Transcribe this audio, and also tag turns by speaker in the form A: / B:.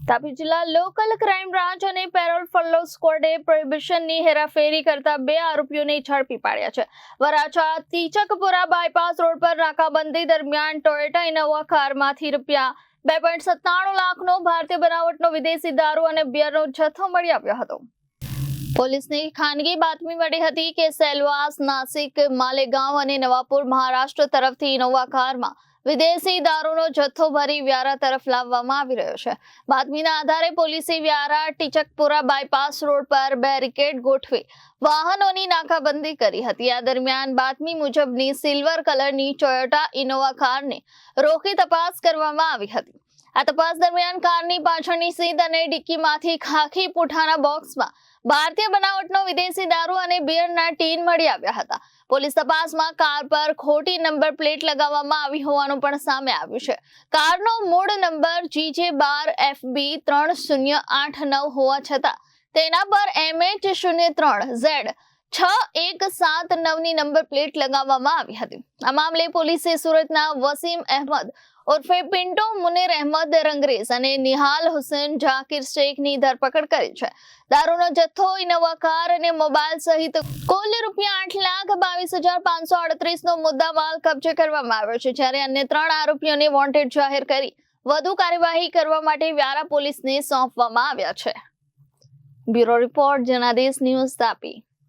A: તાપી જિલ્લા local crime branch અને parole follow સ્ક્વોડે પ્રોહિબિશનની હેરાફેરી કરતા 2 આરોપીઓને ઝડપી પાડ્યા છે. વરાછા તીચકપુરા બાયપાસ રોડ પર નાકાબંધી દરમિયાન ટોયોટા ઇનોવા કારમાંથી ₹2.97 લાખનો ભારતીય બનાવટનો વિદેશી દારૂ અને બિયરનો જથ્થો મળી આવ્યો હતો. પોલીસને ખાનગી બાતમી મળી હતી કે સેલવાસ, નાસિક, માલેગાંવ અને નવાપુર મહારાષ્ટ્ર તરફથી ઇનોવા કારમાં વિદેશી દારૂનો જથ્થો ભરી વ્યારા તરફ લાવવામાં આવી રહ્યો છે. બાતમીના આધારે પોલીસે વ્યારા ટીચકપુરા બાયપાસ રોડ પર બેરિકેડ ગોઠવી વાહનોની નાકાબંધી કરી હતી. આ દરમિયાન બાતમી મુજબની સિલ્વર કલરની ટોયોટા ઇનોવા કારને રોકી તપાસ કરવામાં આવી હતી. આ તપાસ દરમિયાન કારની પાછળની સીટ અને ડિક્કીમાંથી ખાખી પૂંઠાના બોક્સમાં ભારતીય બનાવટનો વિદેશી દારૂ અને બિયરના ટીન મળી આવ્યા હતા. પોલીસ તપાસમાં કાર પર ખોટી નંબર પ્લેટ લગાવવામાં આવી હોવાનું પણ સામે આવ્યું છે. કારનો મૂળ નંબર GJ12FB 3089 હોવા છતાં તેના પર MH03Z 6179ની નંબર પ્લેટ લગાવવામાં આવી હતી. આ મામલે પોલીસે સુરતના વસીમ અહેમદ ઉર્ફે પિન્ટુ મુનીર અહેમદ રંગરેઝ અને નિહાલ હુસેન જાકીર શેખની ધરપકડ કરી છે. દારૂનો જથ્થો, ઇનોવા કાર અને મોબાઈલ સહિત કુલ ₹8,22,538નો મુદ્દામાલ કબજે કરવામાં આવ્યો છે. જ્યારે અન્ય 3 આરોપીઓને વોન્ટેડ જાહેર કરી વધુ કાર્યવાહી કરવા માટે વ્યારા પોલીસને સોંપવામાં આવ્યા છે. Bureau report, Janadesh news, Tapi.